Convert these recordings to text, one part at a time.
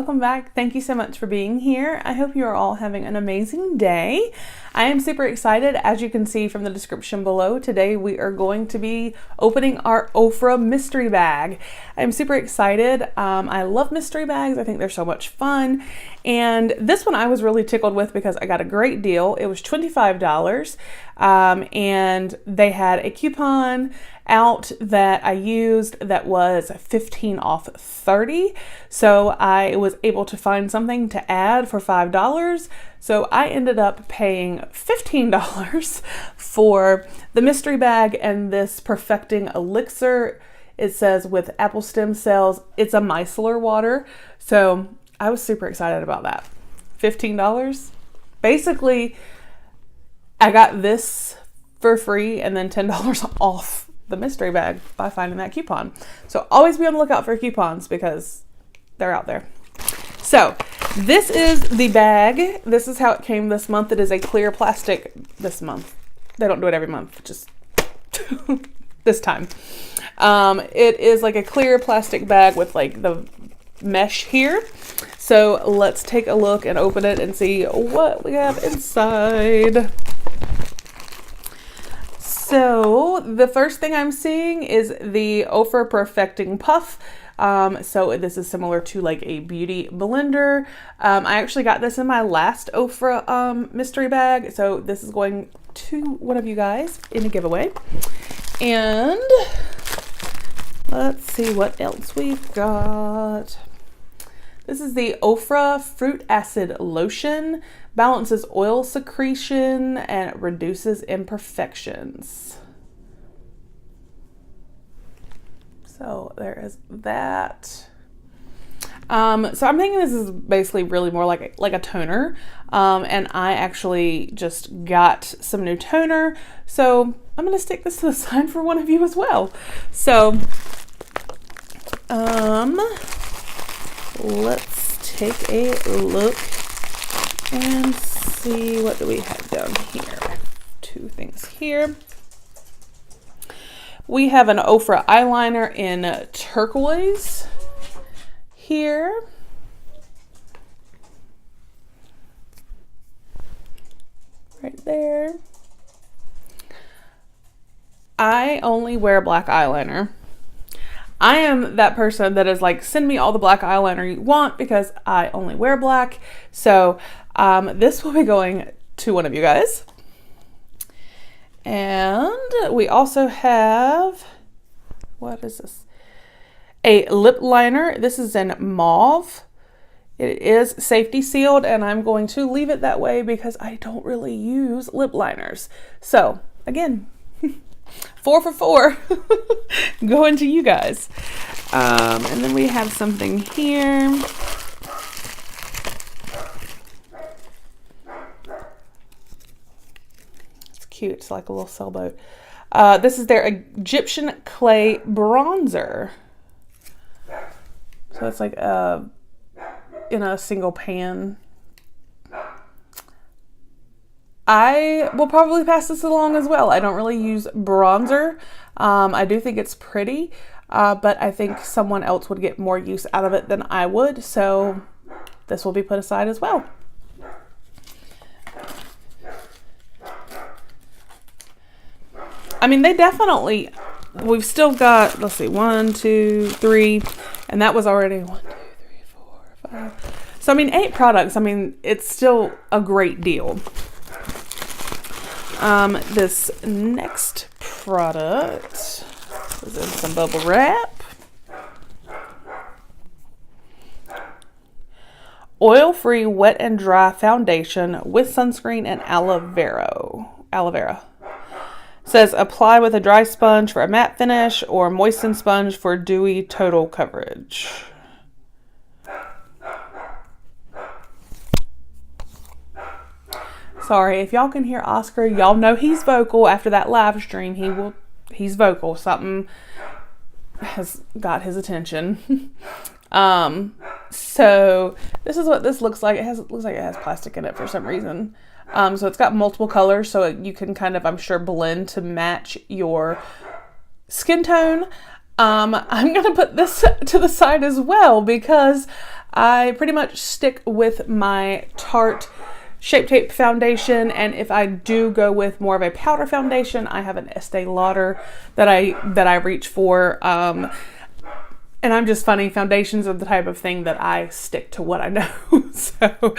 welcome back. Thank you so much for being here. I hope you are all having an amazing day. I am super excited. As you can see from the description below, today we are going to be opening our OFRA mystery bag. I'm super excited. I love mystery bags. I think they're so much fun. And this one I was really tickled with because I got a great deal. It was $25, and they had a coupon out that I used that was 15 off 30. So I was able to find something to add for $5. So I ended up paying $15 for the mystery bag and this perfecting elixir. It says with apple stem cells. It's a micellar water. So I was super excited about that. $15. Basically, I got this for free and then $10 off the mystery bag by finding that coupon. So always be on the lookout for coupons because they're out there. So this is the bag. This is how it came this month. It is a clear plastic this month. They don't do it every month, just this time. It is like a clear plastic bag with like the mesh here. So let's take a look and open it and see what we have inside. So the first thing I'm seeing is the OFRA Perfecting Puff. So this is similar to like a beauty blender. I actually got this in my last OFRA mystery bag. So this is going to one of you guys in a giveaway. And let's see what else we've got. This is the OFRA Fruit Acid Lotion. Balances oil secretion and reduces imperfections. So there is that. So I'm thinking this is basically really more like a toner. And I actually just got some new toner. So I'm going to stick this to the side for one of you as well. So let's take a look and see what do we have down here. Two things here. We have an OFRA eyeliner in turquoise here. Right there. I only wear black eyeliner. I am that person that is like, send me all the black eyeliner you want because I only wear black. So this will be going to one of you guys. And we also have, what is this? A lip liner. This is in mauve. It is safety sealed and I'm going to leave it that way because I don't really use lip liners. So again, 4 for 4 going to you guys. And then we have something here. It's cute. It's like a little sailboat. This is their Egyptian clay bronzer. So it's like in a single pan. I will probably pass this along as well. I don't really use bronzer. I do think it's pretty, but I think someone else would get more use out of it than I would. So this will be put aside as well. I mean, they definitely, we've still got, let's see, 1, 2, 3, and that was already 1, 2, 3, 4, 5. So, I mean, 8 products. I mean, it's still a great deal. This next product is in some bubble wrap. Oil-free wet and dry foundation with sunscreen and aloe vera. Says apply with a dry sponge for a matte finish or moisten sponge for dewy total coverage. Sorry, if y'all can hear Oscar, y'all know he's vocal after that live stream. He's vocal. Something has got his attention. So this is what this looks like. It looks like it has plastic in it for some reason. So it's got multiple colors, so you can kind of, I'm sure, blend to match your skin tone. I'm going to put this to the side as well because I pretty much stick with my Tarte Shape Tape foundation, and if I do go with more of a powder foundation, I have an Estee Lauder that I reach for. And I'm just funny, foundations are the type of thing that I stick to what I know. So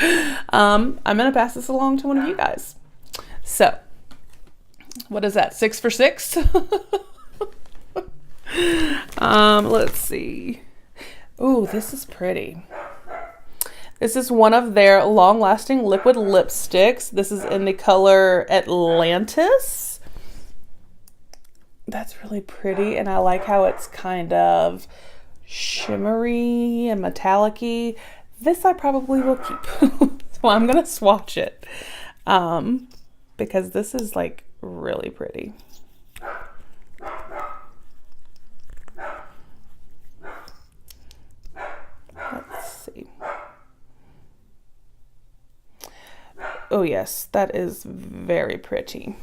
I'm gonna pass this along to one of you guys. So what is that, 6 for 6? Let's see. Oh, this is pretty. This is one of their long-lasting liquid lipsticks. This is in the color Atlantis. That's really pretty, and I like how it's kind of shimmery and metallic-y. This I probably will keep. So I'm gonna swatch it because this is like really pretty. Let's see. Oh yes, that is very pretty.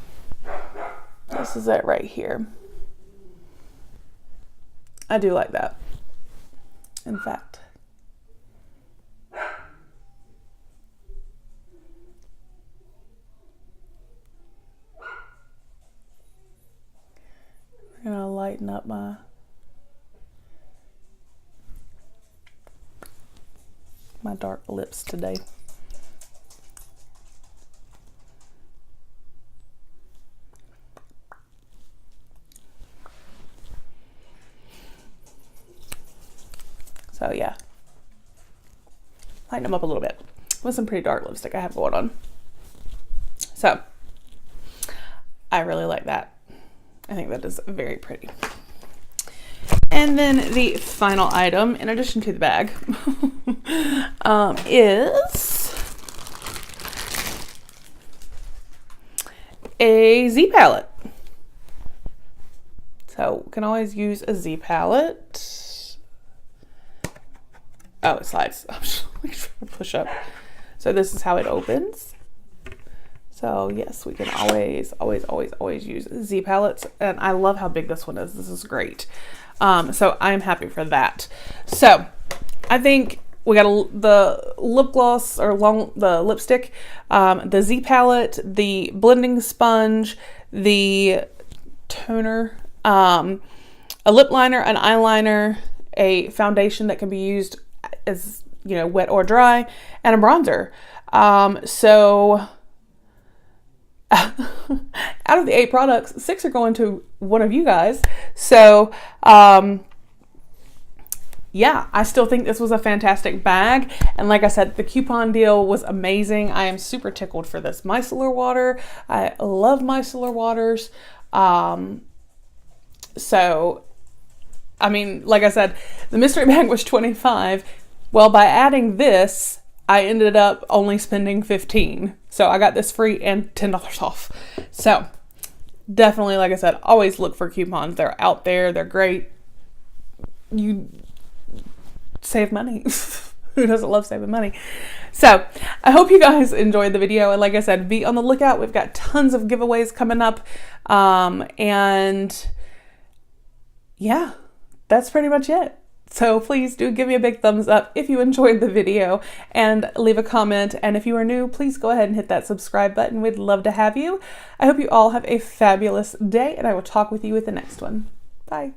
This is it right here. I do like that. In fact, we're gonna lighten up my dark lips today. So yeah, lighten them up a little bit with some pretty dark lipstick I have going on. So I really like that. I think that is very pretty. And then the final item, in addition to the bag, is a Z palette. So we can always use a Z palette. Oh, it slides. I'm just trying to push up. So this is how it opens. So yes, we can always use Z palettes. And I love how big this one is. This is great. So I'm happy for that. So I think we got the lip gloss or the lipstick, the Z palette, the blending sponge, the toner, a lip liner, an eyeliner, a foundation that can be used as, you know, wet or dry, and a bronzer. So out of the 8 products, 6 are going to one of you guys. So yeah, I still think this was a fantastic bag. And like I said, the coupon deal was amazing. I am super tickled for this micellar water. I love micellar waters. So, I mean, like I said, the mystery bag was $25. Well, by adding this, I ended up only spending $15. So I got this free and $10 off. So definitely, like I said, always look for coupons. They're out there. They're great. You save money. Who doesn't love saving money? So I hope you guys enjoyed the video. And like I said, be on the lookout. We've got tons of giveaways coming up. And yeah, that's pretty much it. So please do give me a big thumbs up if you enjoyed the video and leave a comment. And if you are new, please go ahead and hit that subscribe button. We'd love to have you. I hope you all have a fabulous day, and I will talk with you with the next one. Bye.